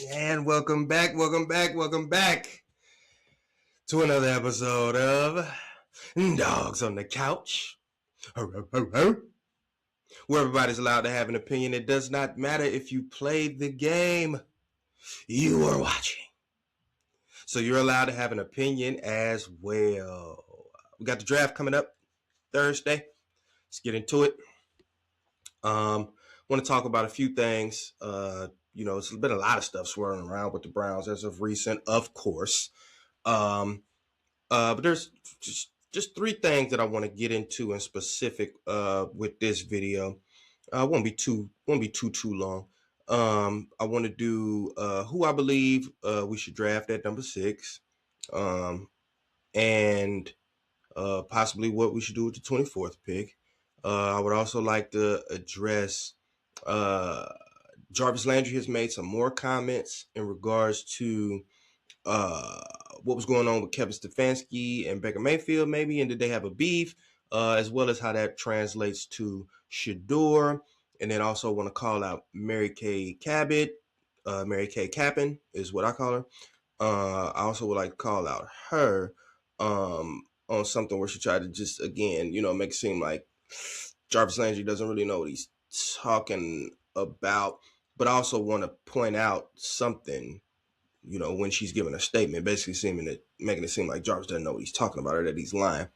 And welcome back to another episode of Dogs on the Couch, where everybody's allowed to have an opinion. It does not matter if you played the game you are watching. So you're allowed to have an opinion as well. We got the draft coming up Thursday. Let's get into it. Want to talk about a few things. It's been a lot of stuff swirling around with the Browns as of recent, of course. But there's just three things that I want to get into in specific with this video. Won't be too long. I want to do who I believe we should draft at number 6, and possibly what we should do with the 24th pick. I would also like to address Jarvis Landry has made some more comments in regards to what was going on with Kevin Stefanski and Baker Mayfield, maybe, and did they have a beef, as well as how that translates to Shador. And then also want to call out Mary Kay Cabot. Mary Kay Cappin is what I call her. I also would like to call out her on something where she tried to just, again, make it seem like Jarvis Landry doesn't really know what he's talking about. But I also want to point out something, when she's giving a statement, basically making it seem like Jarvis doesn't know what he's talking about or that he's lying.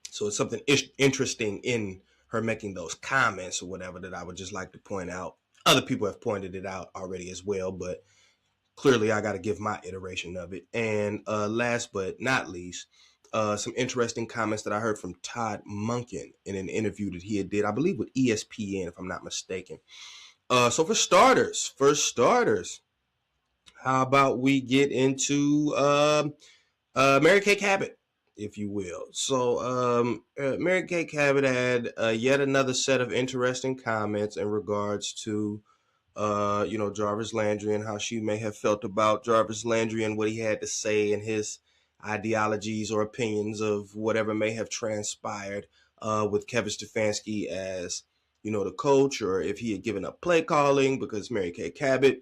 So it's something interesting in her making those comments or whatever that I would just like to point out. Other people have pointed it out already as well, but clearly I got to give my iteration of it. And last but not least, some interesting comments that I heard from Todd Monken in an interview that he did, I believe, with ESPN, if I'm not mistaken. So for starters, how about we get into Mary Kay Cabot, if you will. So Mary Kay Cabot had yet another set of interesting comments in regards to, Jarvis Landry and how she may have felt about Jarvis Landry and what he had to say and his ideologies or opinions of whatever may have transpired with Kevin Stefanski as, the coach, or if he had given up play calling, because Mary Kay Cabot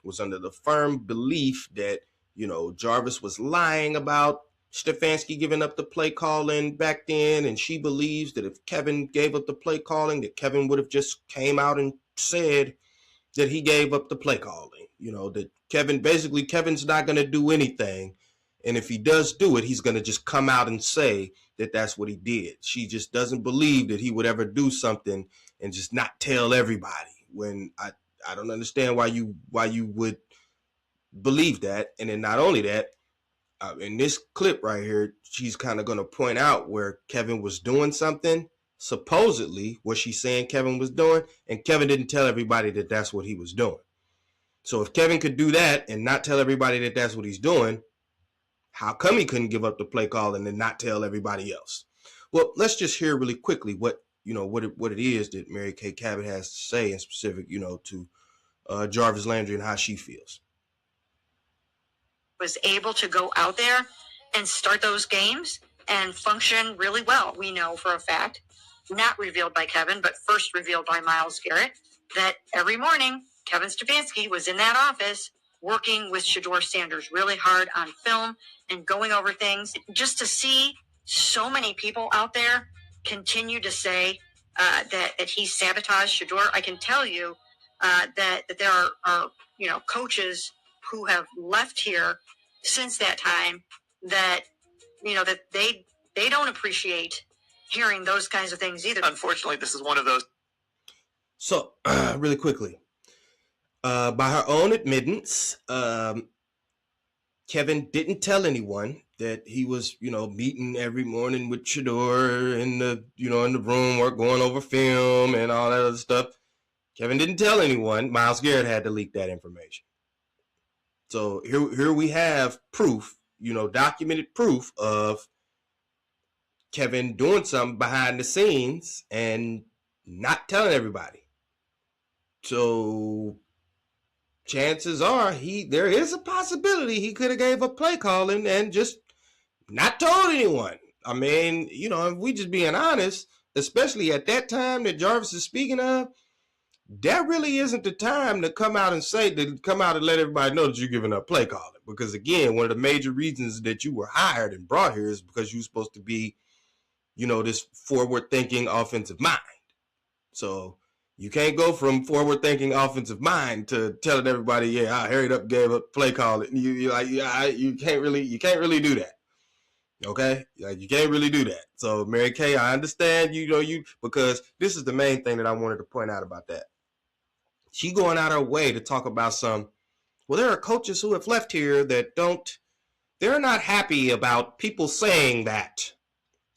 was under the firm belief that, Jarvis was lying about Stefanski giving up the play calling back then. And she believes that if Kevin gave up the play calling, that Kevin would have just came out and said that he gave up the play calling. That Kevin's not going to do anything. And if he does do it, he's going to just come out and say that that's what he did. She just doesn't believe that he would ever do something and just not tell everybody. When I don't understand why you would believe that. And then not only that, in this clip right here, she's kind of going to point out where Kevin was doing something, supposedly what she's saying Kevin was doing, and Kevin didn't tell everybody that that's what he was doing. So if Kevin could do that and not tell everybody that that's what he's doing, how come he couldn't give up the play call and then not tell everybody else? Well, let's just hear really quickly what it is that Mary Kay Cabot has to say in specific, to Jarvis Landry and how she feels. Was able to go out there and start those games and function really well. We know for a fact, not revealed by Kevin, but first revealed by Myles Garrett, that every morning Kevin Stefanski was in that office working with Shador Sanders really hard on film and going over things. Just to see so many people out there continue to say that he sabotaged Shador, I can tell you that there are coaches who have left here since that time that that they don't appreciate hearing those kinds of things either. Unfortunately, this is one of those. So really quickly, by her own admittance, Kevin didn't tell anyone that he was, meeting every morning with Shador in the room or going over film and all that other stuff. Kevin didn't tell anyone. Myles Garrett had to leak that information. So here we have proof, documented proof of Kevin doing something behind the scenes and not telling everybody. So chances are there is a possibility he could have gave up play calling and just not told anyone. I mean, if we just being honest, especially at that time that Jarvis is speaking of, that really isn't the time to come out and let everybody know that you're giving up play calling. Because again, one of the major reasons that you were hired and brought here is because you're supposed to be, this forward thinking offensive mind. So you can't go from forward thinking offensive mind to telling everybody, yeah, I hurried up, gave up play calling. You can't really do that. Okay, like you can't really do that. So Mary Kay, I understand, because this is the main thing that I wanted to point out about that. She going out her way to talk about there are coaches who have left here that they're not happy about people saying that.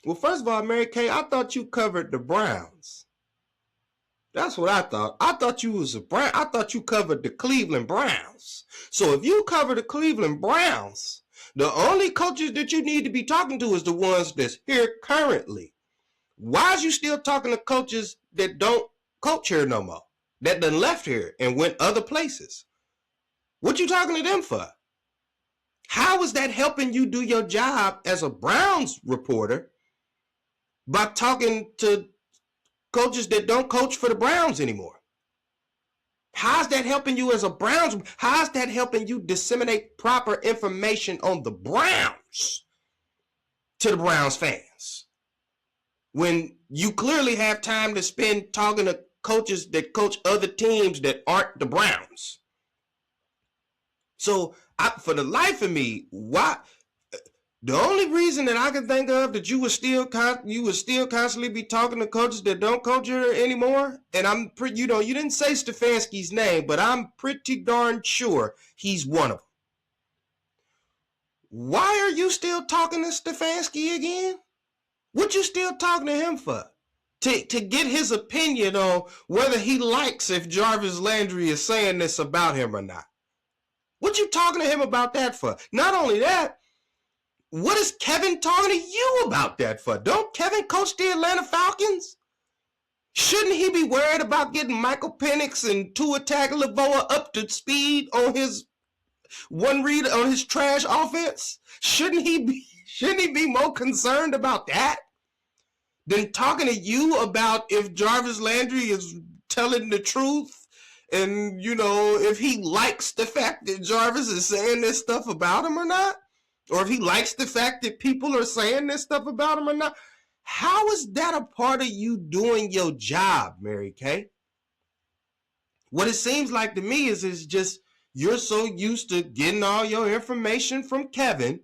Well, first of all, Mary Kay, I thought you covered the Browns. That's what I thought. I thought you covered the Cleveland Browns. So if you cover the Cleveland Browns, the only coaches that you need to be talking to is the ones that's here currently. Why is you still talking to coaches that don't coach here no more? That done left here and went other places? What you talking to them for? How is that helping you do your job as a Browns reporter by talking to coaches that don't coach for the Browns anymore? How's that helping you as a Browns? How's that helping you disseminate proper information on the Browns to the Browns fans? When you clearly have time to spend talking to coaches that coach other teams that aren't the Browns. So for the life of me, why? The only reason that I can think of that you would still constantly be talking to coaches that don't coach here anymore, and I'm pretty, you didn't say Stefanski's name, but I'm pretty darn sure he's one of them. Why are you still talking to Stefanski again? What you still talking to him for? To get his opinion on whether he likes if Jarvis Landry is saying this about him or not. What you talking to him about that for? Not only that, what is Kevin talking to you about that for? Don't Kevin coach the Atlanta Falcons? Shouldn't he be worried about getting Michael Penix and Tua Tagovailoa up to speed on his one read on his trash offense? Shouldn't he be more concerned about that than talking to you about if Jarvis Landry is telling the truth and, if he likes the fact that Jarvis is saying this stuff about him or not? Or if he likes the fact that people are saying this stuff about him or not? How is that a part of you doing your job, Mary Kay? What it seems like to me is just you're so used to getting all your information from Kevin,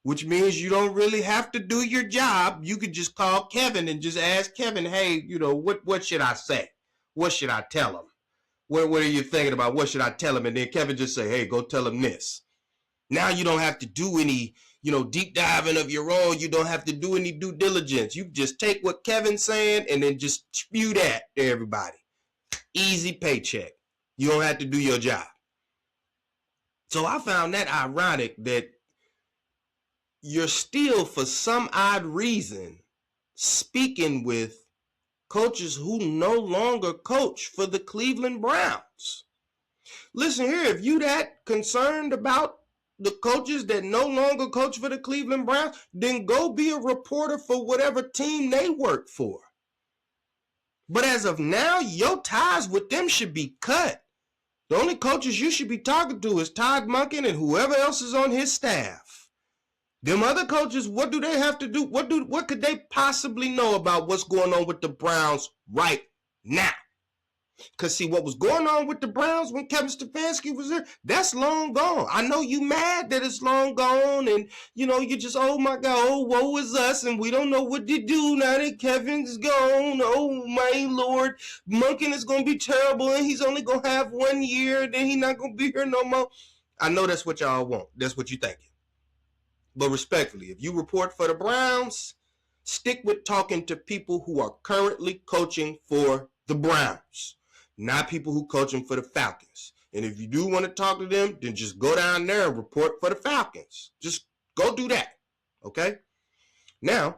which means you don't really have to do your job. You could just call Kevin and just ask Kevin, hey, what should I say? What should I tell him? What are you thinking about? What should I tell him? And then Kevin just say, hey, go tell him this. Now you don't have to do any, deep diving of your own. You don't have to do any due diligence. You just take what Kevin's saying and then just spew that to everybody. Easy paycheck. You don't have to do your job. So I found that ironic that you're still, for some odd reason, speaking with coaches who no longer coach for the Cleveland Browns. Listen here, if you that concerned about the coaches that no longer coach for the Cleveland Browns, then go be a reporter for whatever team they work for. But as of now, your ties with them should be cut. The only coaches you should be talking to is Todd Monken and whoever else is on his staff. Them other coaches, what do they have to do? What could they possibly know about what's going on with the Browns right now? Because see, what was going on with the Browns when Kevin Stefanski was there, that's long gone. I know you mad that it's long gone and, you just, oh my God, oh, woe is us, and we don't know what to do now that Kevin's gone. Oh my Lord, Monken is going to be terrible and he's only going to have 1 year, then he's not going to be here no more. I know that's what y'all want. That's what you're thinking. But respectfully, if you report for the Browns, stick with talking to people who are currently coaching for the Browns, not people who coaching for the Falcons. And if you do want to talk to them, then just go down there and report for the Falcons. Just go do that. Okay? Now,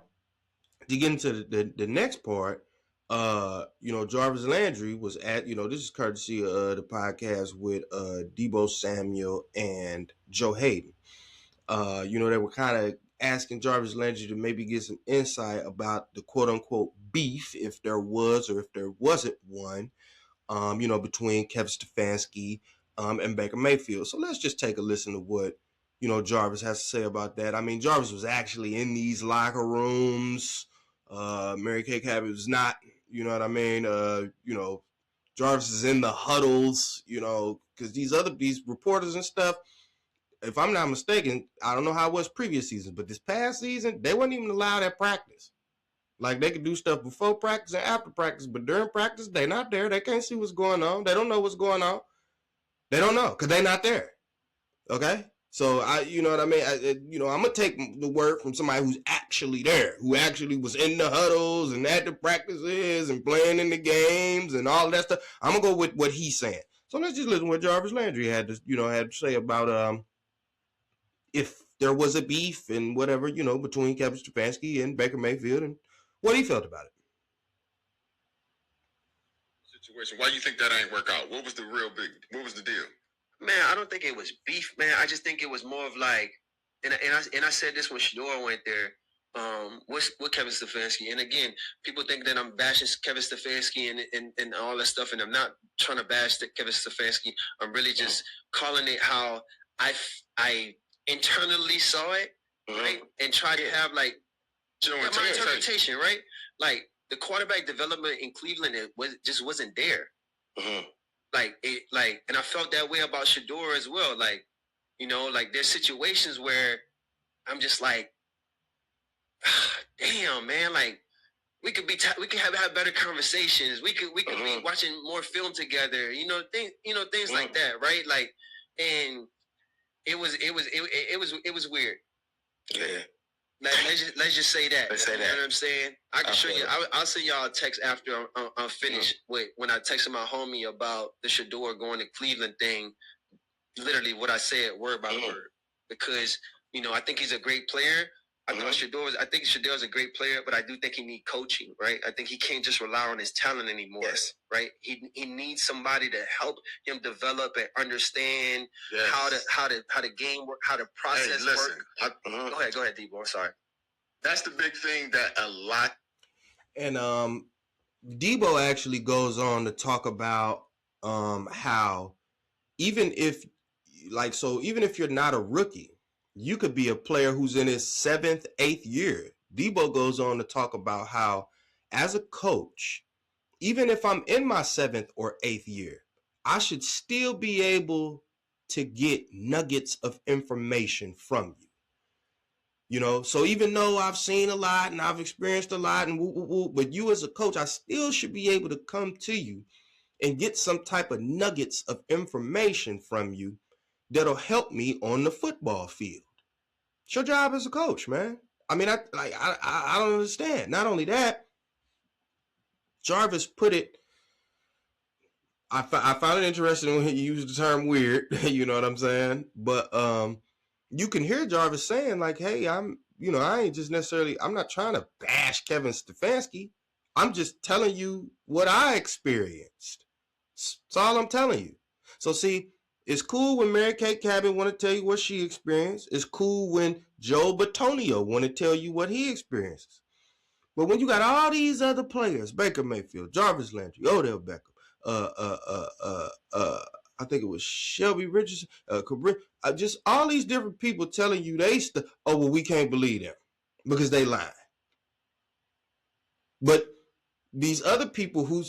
to get into the next part, Jarvis Landry was at, this is courtesy of the podcast with Debo Samuel and Joe Hayden. They were kind of asking Jarvis Landry to maybe get some insight about the quote unquote beef, if there was or if there wasn't one, between Kevin Stefanski and Baker Mayfield. So let's just take a listen to what, Jarvis has to say about that. I mean, Jarvis was actually in these locker rooms. Mary Kay Cabot was not, you know what I mean? Jarvis is in the huddles, because these reporters and stuff, if I'm not mistaken, I don't know how it was previous seasons, but this past season, they weren't even allowed at practice. Like, they could do stuff before practice and after practice, but during practice, they're not there. They can't see what's going on. They don't know what's going on. They don't know because they're not there. Okay? So, you know what I mean? I'm going to take the word from somebody who's actually there, who actually was in the huddles and at the practices and playing in the games and all that stuff. I'm going to go with what he's saying. So let's just listen to what Jarvis Landry had to say about if there was a beef and whatever, between Kevin Stefanski and Baker Mayfield and what he felt about it. Situation. Why do you think that ain't work out? What was the deal? Man, I don't think it was beef, man. I just think it was more of like, and I said this when Shador went there, with Kevin Stefanski. And again, people think that I'm bashing Kevin Stefanski and all that stuff, and I'm not trying to bash Kevin Stefanski. I'm really just calling it how I internally saw it, right, and try to have like my interpretation, right, like. The quarterback development in Cleveland just wasn't there. And I felt that way about Shador as well. Like, there's situations where I'm just like, damn, man. Like, we could have better conversations. We could be watching more film together. Things like that, right? Like, and it was weird. Yeah. Let's just say that. Let's say that. You know what I'm saying? I can show you. I'll send y'all a text after I'm finished with when I texted my homie about the Shador going to Cleveland thing. Literally, what I said word by word, because I think he's a great player. I think Shador's a great player, but I do think he needs coaching, right? I think he can't just rely on his talent anymore, right? He needs somebody to help him develop and understand how the game work, how the process work. Go ahead, Debo. I'm sorry. That's the big thing that a lot. And Debo actually goes on to talk about how even if you're not a rookie, you could be a player who's in his 7th, 8th year. Debo goes on to talk about how, as a coach, even if I'm in my 7th or 8th year, I should still be able to get nuggets of information from you. So even though I've seen a lot and I've experienced a lot but you as a coach, I still should be able to come to you and get some type of nuggets of information from you that'll help me on the football field. It's your job as a coach, man. I mean, I don't understand. Not only that, Jarvis put it. I found it interesting when he used the term weird. You know what I'm saying? But you can hear Jarvis saying like, "Hey, I ain't just necessarily. I'm not trying to bash Kevin Stefanski. I'm just telling you what I experienced. That's all I'm telling you." So see. It's cool when Mary Kay Cabot want to tell you what she experienced. It's cool when Joe Batonio want to tell you what he experiences. But when you got all these other players, Baker Mayfield, Jarvis Landry, Odell Beckham, I think it was Shelby Richardson, just all these different people telling you we can't believe them because they lying. But these other people who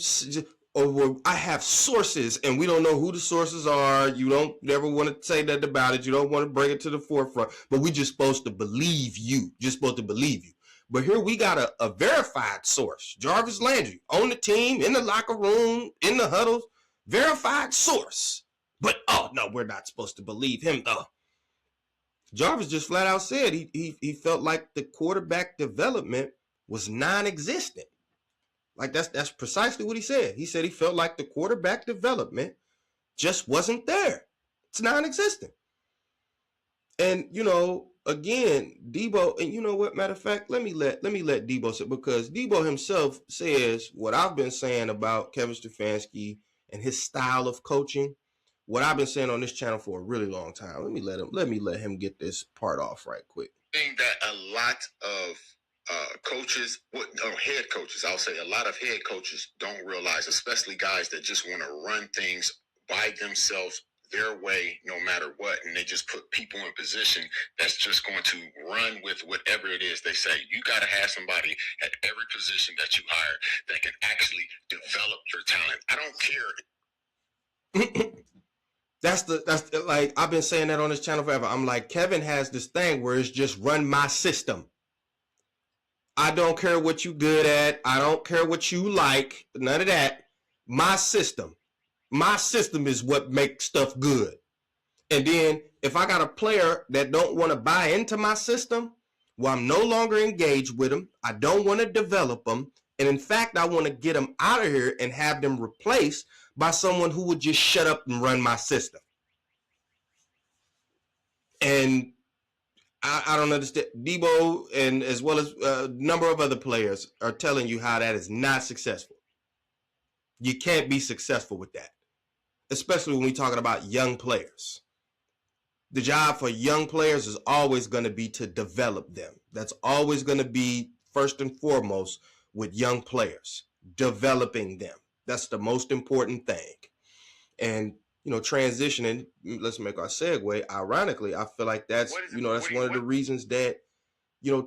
I have sources and we don't know who the sources are. You don't never want to say that about it. You don't want to bring it to the forefront, but we just supposed to believe you. Just supposed to believe you. But here we got a verified source, Jarvis Landry, on the team, in the locker room, in the huddles, verified source. But, oh, no, we're not supposed to believe him, though. Jarvis just flat out said he felt like the quarterback development was non-existent. Like that's precisely what he said. He said he felt like the quarterback development just wasn't there. It's non-existent. And again, Debo, and you know what? Matter of fact, let me let Debo say, because Debo himself says what I've been saying about Kevin Stefanski and his style of coaching. What I've been saying on this channel for a really long time. Let me let him get this part off right quick. Thing that a lot of coaches, head coaches, I'll say a lot of head coaches don't realize, especially guys that just want to run things by themselves their way no matter what, and they just put people in position that's just going to run with whatever it is they say. You got to have somebody at every position that you hire that can actually develop your talent. I don't care. That's like I've been saying that on this channel forever. I'm like, Kevin has this thing where it's just run my system. I don't care what you good at. I don't care what you like. None of that. My system. My system is what makes stuff good. And then if I got a player that don't want to buy into my system, well, I'm no longer engaged with them. I don't want to develop them. And in fact, I want to get them out of here and have them replaced by someone who would just shut up and run my system. And I don't understand. Debo and as well as a number of other players are telling you how that is not successful. You can't be successful with that, especially when we're talking about young players. The job for young players is always going to be to develop them. That's always going to be first and foremost with young players, developing them. That's the most important thing. And transitioning, let's make our segue. Ironically, I feel like that's that's one of the reasons that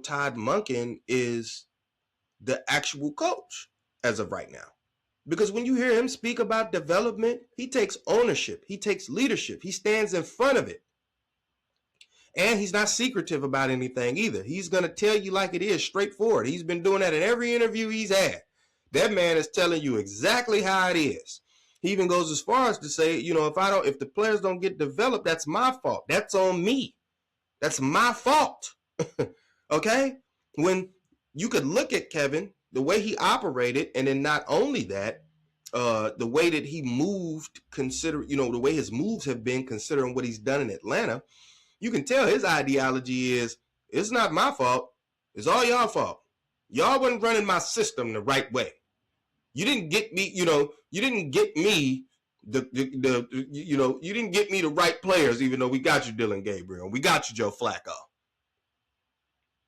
Todd Monken is the actual coach as of right now. Because when you hear him speak about development, he takes ownership, he takes leadership, he stands in front of it. And he's not secretive about anything either. He's going to tell you like it is, straightforward. He's been doing that in every interview he's had. That man is telling you exactly how it is. He even goes as far as to say, if the players don't get developed, that's my fault. That's on me. That's my fault. Okay? When you could look at Kevin, the way he operated, and then not only that, the way that he moved, the way his moves have been considering what he's done in Atlanta, you can tell his ideology is, it's not my fault. It's all y'all fault. Y'all wasn't running my system the right way. You didn't get me, you didn't get me you didn't get me the right players, even though we got you Dylan Gabriel and we got you Joe Flacco.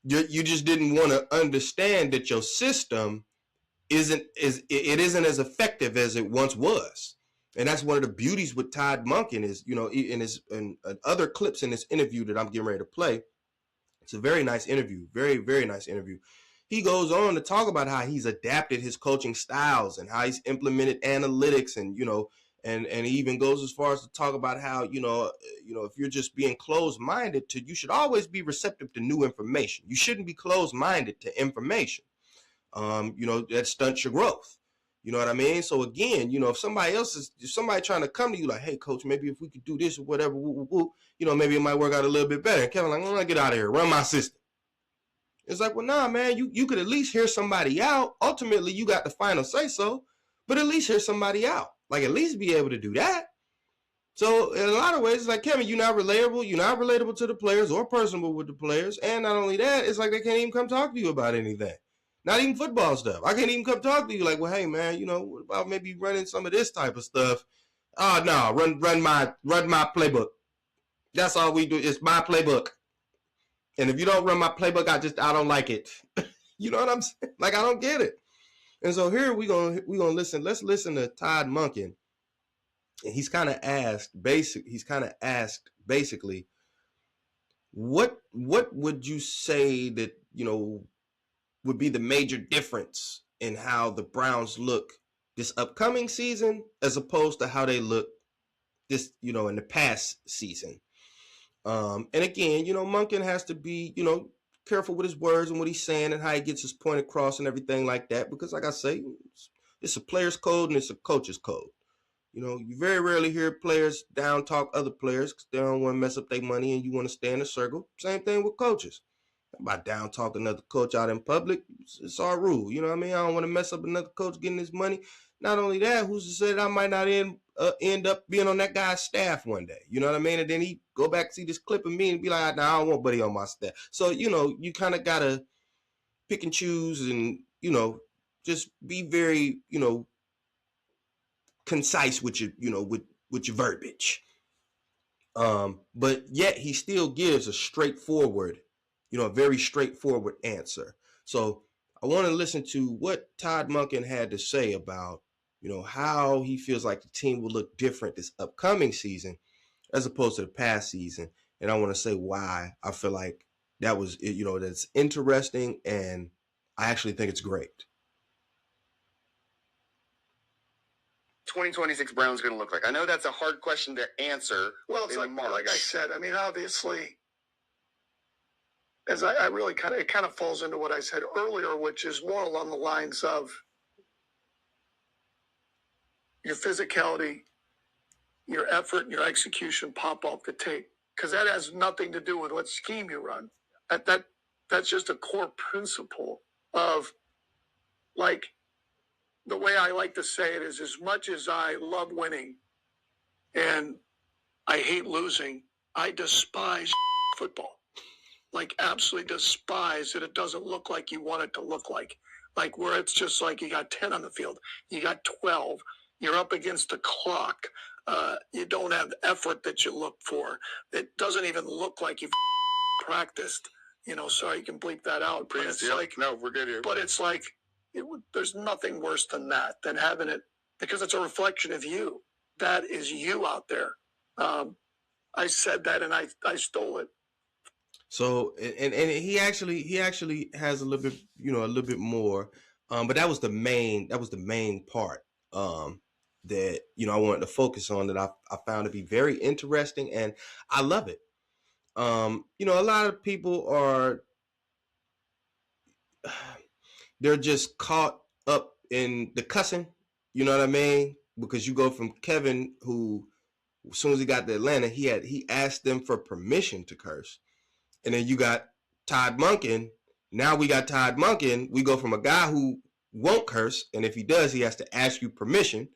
You just didn't want to understand that your system isn't as effective as it once was. And that's one of the beauties with Todd Monken is, in other clips in this interview that I'm getting ready to play. It's a very nice interview, very, very nice interview. He goes on to talk about how he's adapted his coaching styles and how he's implemented analytics, and and he even goes as far as to talk about how if you're just being closed-minded you should always be receptive to new information. You shouldn't be closed-minded to information. That stunts your growth. You know what I mean? So again, if somebody trying to come to you like, hey, coach, maybe if we could do this or whatever, maybe it might work out a little bit better. And Kevin, like, I'm gonna get out of here, run my system. It's like, well, nah, man, you could at least hear somebody out. Ultimately, you got the final say so, but at least hear somebody out. Like, at least be able to do that. So in a lot of ways, it's like, Kevin, you're not relatable. You're not relatable to the players or personable with the players. And not only that, it's like they can't even come talk to you about anything. Not even football stuff. I can't even come talk to you like, well, hey, man, what about maybe running some of this type of stuff? Oh, no, run my playbook. That's all we do. It's my playbook. And if you don't run my playbook, I don't like it. You know what I'm saying? Like, I don't get it. And so here we're gonna listen. Let's listen to Todd Monken. And he's kind of asked basically, what would you say that, would be the major difference in how the Browns look this upcoming season as opposed to how they look this, in the past season. And again, Monken has to be, careful with his words and what he's saying and how he gets his point across and everything like that. Because like I say, it's a player's code and it's a coach's code. You very rarely hear players down talk other players because they don't want to mess up their money and you want to stay in a circle. Same thing with coaches. About down talk another coach out in public, it's our rule. You know what I mean? I don't want to mess up another coach getting his money. Not only that, who's to say that I might not end up being on that guy's staff one day? You know what I mean? And then he go back see this clip of me and be like, nah, I don't want Buddy on my staff. So you kind of gotta pick and choose and just be very concise with your with your verbiage. But yet he still gives a straightforward, a very straightforward answer. So I want to listen to what Todd Monken had to say about, how he feels like the team will look different this upcoming season as opposed to the past season. And I want to say why I feel like that was, that's interesting, and I actually think it's great. 2026 Browns going to look like? I know that's a hard question to answer. Well, it's like I said, I mean, obviously, as I really it kind of falls into what I said earlier, which is more along the lines of your physicality, your effort, and your execution pop off the tape, because that has nothing to do with what scheme you run. That's just a core principle of, like, the way I like to say it is, as much as I love winning and I hate losing, I despise football. Like, absolutely despise that it doesn't look like you want it to look like. Like, where it's just like you got 10 on the field, you got 12, you're up against the clock, you don't have the effort that you look for. It doesn't even look like you've practiced. Sorry, you can bleep that out. But it's like, no, we're good here. But it's like, there's nothing worse than that, than having it, because it's a reflection of you. That is you out there. I said that, and I stole it. So, and he actually has a little bit more, but that was the main part that I wanted to focus on, that I found to be very interesting, and I love it. A lot of people they're just caught up in the cussing, you know what I mean? Because you go from Kevin, who, as soon as he got to Atlanta, he asked them for permission to curse. And then you got Todd Monken. Now we got Todd Monken. We go from a guy who won't curse, and if he does, he has to ask you permission,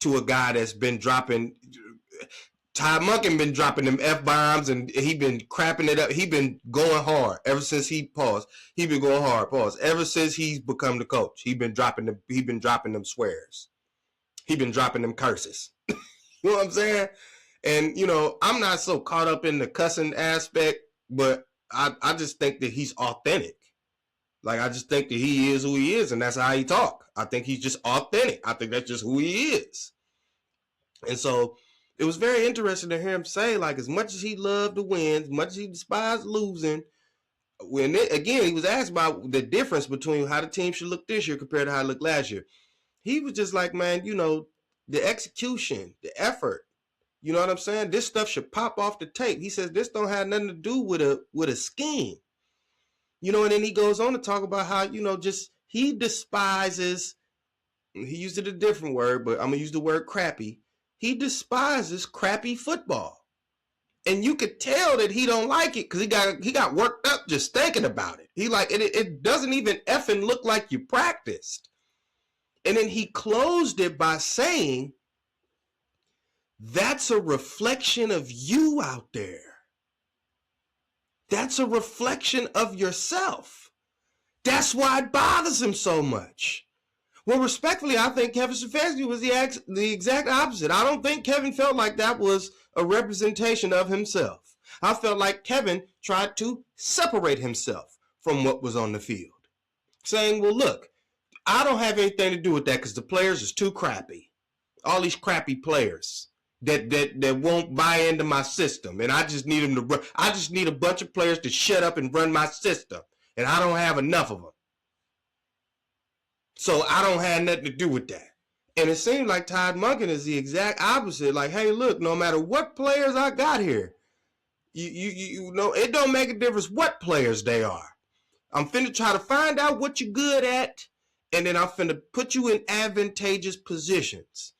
to a guy that's been dropping. Todd Monken been dropping them F-bombs, and he been crapping it up. He been going hard ever since he paused. He been going hard, ever since he's become the coach. He been dropping them swears. He been dropping them curses. You know what I'm saying? And, I'm not so caught up in the cussing aspect, but I just think that he's authentic. Like, I just think that he is who he is, and that's how he talk. I think he's just authentic. I think that's just who he is. And so it was very interesting to hear him say, like, as much as he loved to win, as much as he despised losing, again, he was asked about the difference between how the team should look this year compared to how it looked last year. He was just like, man, the execution, the effort, you know what I'm saying? This stuff should pop off the tape. He says this don't have nothing to do with a scheme. And then he goes on to talk about how, just he despises, he used it a different word, but I'm going to use the word crappy. He despises crappy football. And you could tell that he don't like it, because he got worked up just thinking about it. He like, it doesn't even effing look like you practiced. And then he closed it by saying, that's a reflection of you out there. That's a reflection of yourself. That's why it bothers him so much. Well, respectfully, I think Kevin Stefanski was the exact opposite. I don't think Kevin felt like that was a representation of himself. I felt like Kevin tried to separate himself from what was on the field, saying, well, look, I don't have anything to do with that because the players is too crappy. All these crappy players that won't buy into my system, and I just need them to run. I just need a bunch of players to shut up and run my system, and I don't have enough of them. So I don't have nothing to do with that. And it seems like Todd Monken is the exact opposite. Like, hey, look, no matter what players I got here, you know, it don't make a difference what players they are. I'm finna try to find out what you're good at, and then I'm finna put you in advantageous positions.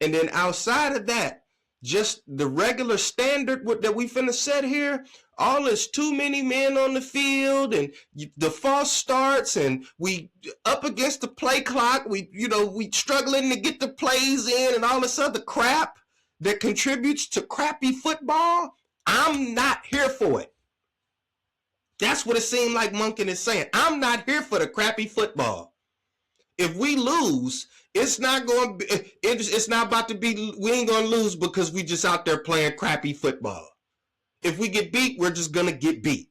And then outside of that, just the regular standard that we finna set here, all this too many men on the field and the false starts, and we up against the play clock, we struggling to get the plays in and all this other crap that contributes to crappy football. I'm not here for it. That's what it seemed like Monken is saying. I'm not here for the crappy football. If we lose, it's not going. It's not about to be. We ain't going to lose because we just out there playing crappy football. If we get beat, we're just going to get beat.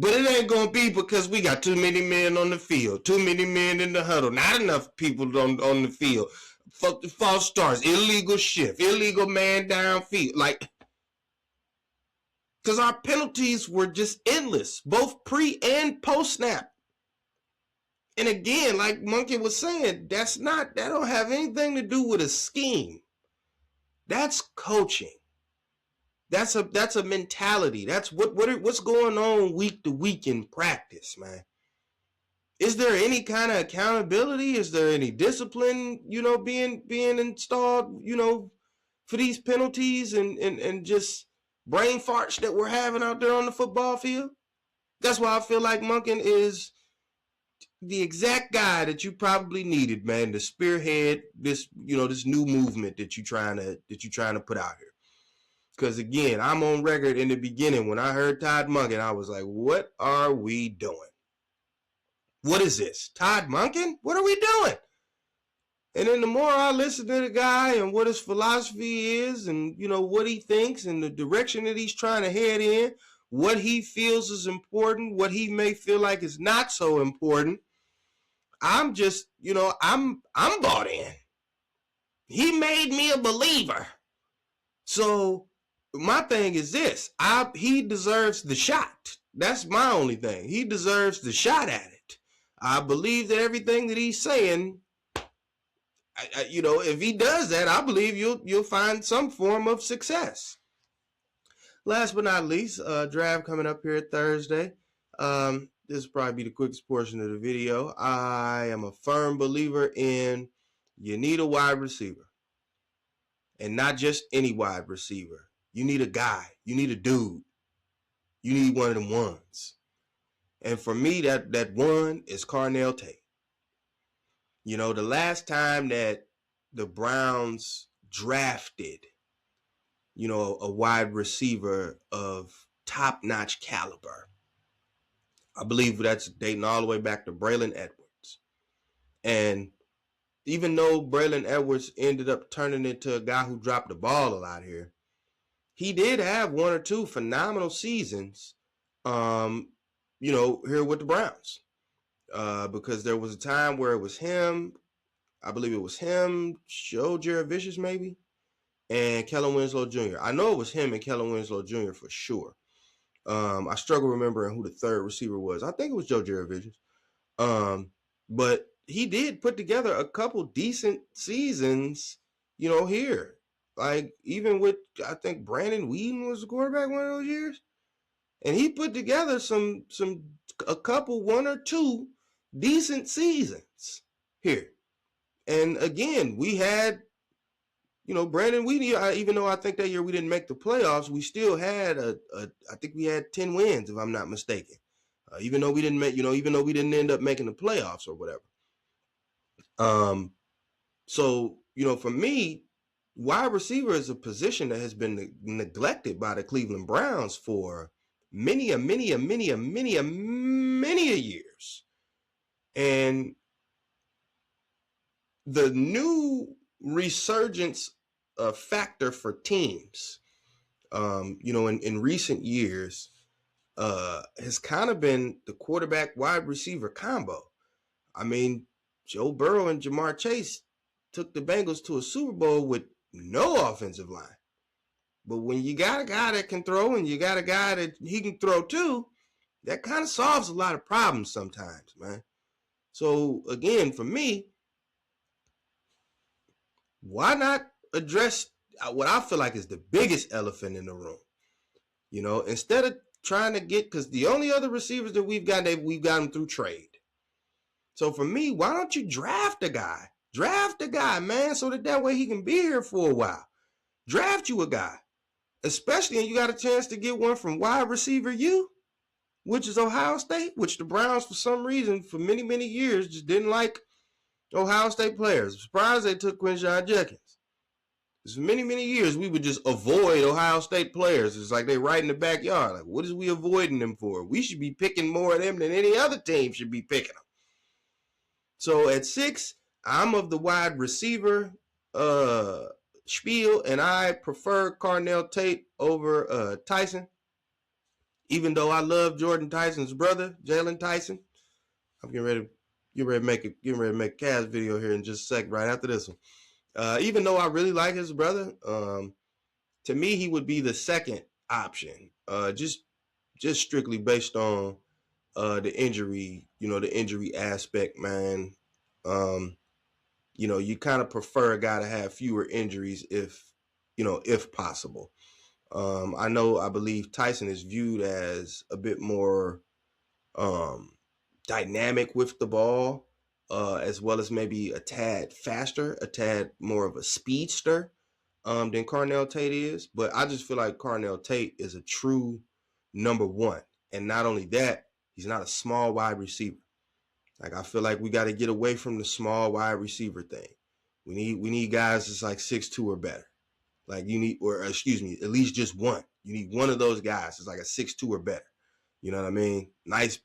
But it ain't going to be because we got too many men on the field, too many men in the huddle, not enough people on the field. False starts, illegal shift, illegal man downfield. Like, because our penalties were just endless, both pre and post snap. And again, like Monken was saying, that don't have anything to do with a scheme. That's coaching. That's a mentality. That's what's going on week to week in practice, man. Is there any kind of accountability? Is there any discipline, being installed, for these penalties and just brain farts that we're having out there on the football field? That's why I feel like Monken is the exact guy that you probably needed, man, to spearhead this, this new movement that you're trying to put out here. Because again, I'm on record in the beginning when I heard Todd Monken, I was like, what are we doing? What is this? Todd Monken? What are we doing? And then the more I listen to the guy and what his philosophy is and, what he thinks and the direction that he's trying to head in, what he feels is important, what he may feel like is not so important, I'm just, I'm bought in. He made me a believer. So my thing is this, he deserves the shot. That's my only thing. He deserves the shot at it. I believe that everything that he's saying, if he does that, I believe you'll find some form of success. Last but not least, draft coming up here Thursday. This will probably be the quickest portion of the video. I am a firm believer in you need a wide receiver. And not just any wide receiver. You need a guy. You need a dude. You need one of them ones. And for me, that one is Carnell Tate. The last time that the Browns drafted, a wide receiver of top-notch caliber, I believe that's dating all the way back to Braylon Edwards. And even though Braylon Edwards ended up turning into a guy who dropped the ball a lot here, he did have one or two phenomenal seasons, here with the Browns. Because there was a time where it was him, I believe it was him, Joe Jaravicious maybe, and Kellen Winslow Jr. I know it was him and Kellen Winslow Jr. for sure. I struggle remembering who the third receiver was. I think it was Joe Jaravicious. But he did put together a couple decent seasons, here. Like, even with, I think Brandon Whedon was the quarterback one of those years. And he put together a couple, one or two decent seasons here. And again, we had, Brandon Whedon, even though I think that year we didn't make the playoffs, we still had I think we had 10 wins, if I'm not mistaken. Even though we didn't end up making the playoffs or whatever. So, for me, wide receiver is a position that has been neglected by the Cleveland Browns for many years. And the new resurgence factor for teams, in recent years, has kind of been the quarterback wide receiver combo. I mean, Joe Burrow and Jamar Chase took the Bengals to a Super Bowl with no offensive line. But when you got a guy that can throw and you got a guy that he can throw too, that kind of solves a lot of problems sometimes, man. So again, for me, why not address what I feel like is the biggest elephant in the room? Instead of trying to get, because the only other receivers that we've got them through trade. So for me, why don't you draft a guy? Draft a guy, man, so that way he can be here for a while. Draft you a guy. Especially, and you got a chance to get one from wide receiver U, which is Ohio State, which the Browns, for some reason, for many, many years, just didn't like Ohio State players. I'm surprised they took Quinshon Judkins. For many, many years, we would just avoid Ohio State players. It's like they right in the backyard. Like, what is we avoiding them for? We should be picking more of them than any other team should be picking them. So at 6, I'm of the wide receiver spiel, and I prefer Carnell Tate over Tyson. even though I love Jordan Tyson's brother, Jalen Tyson, I'm getting ready to make a Cavs video here in just a sec, right after this one. Even though I really like his brother, to me he would be the second option. Just strictly based on the injury, the injury aspect, man. You kind of prefer a guy to have fewer injuries if possible. I believe Tyson is viewed as a bit more dynamic with the ball, as well as maybe a tad faster, a tad more of a speedster than Carnell Tate is. But I just feel like Carnell Tate is a true number one. And not only that, he's not a small wide receiver. Like, I feel like we got to get away from the small wide receiver thing. We need guys that's like 6'2" or better. Like at least just one. You need one of those guys that's like a 6'2" or better. You know what I mean? Nice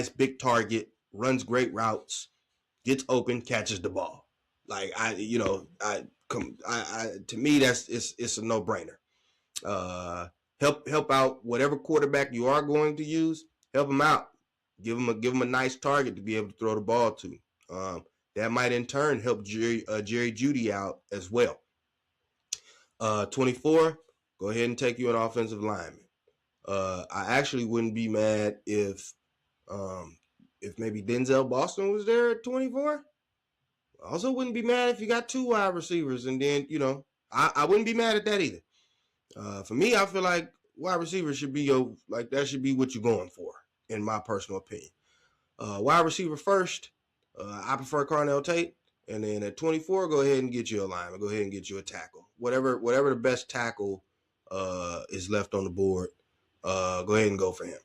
big target, runs great routes, gets open, catches the ball. Like to me it's a no-brainer. Help out whatever quarterback you are going to use. Help him out. Give him a nice target to be able to throw the ball to. That might in turn help Jerry Jeudy out as well. 24, go ahead and take you an offensive lineman. I actually wouldn't be mad if maybe Denzel Boston was there at 24. I also wouldn't be mad if you got 2 wide receivers, and then I wouldn't be mad at that either. For me, I feel like wide receiver should be that should be what you're going for, in my personal opinion. Wide receiver first, I prefer Carnell Tate, and then at 24, go ahead and get you a lineman. Go ahead and get you a tackle. Whatever the best tackle is left on the board, go ahead and go for him.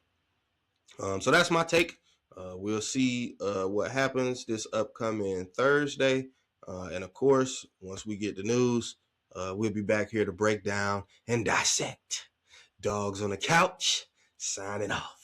So that's my take. We'll see what happens this upcoming Thursday. And of course, once we get the news, we'll be back here to break down and dissect. Dogs on the couch, signing off.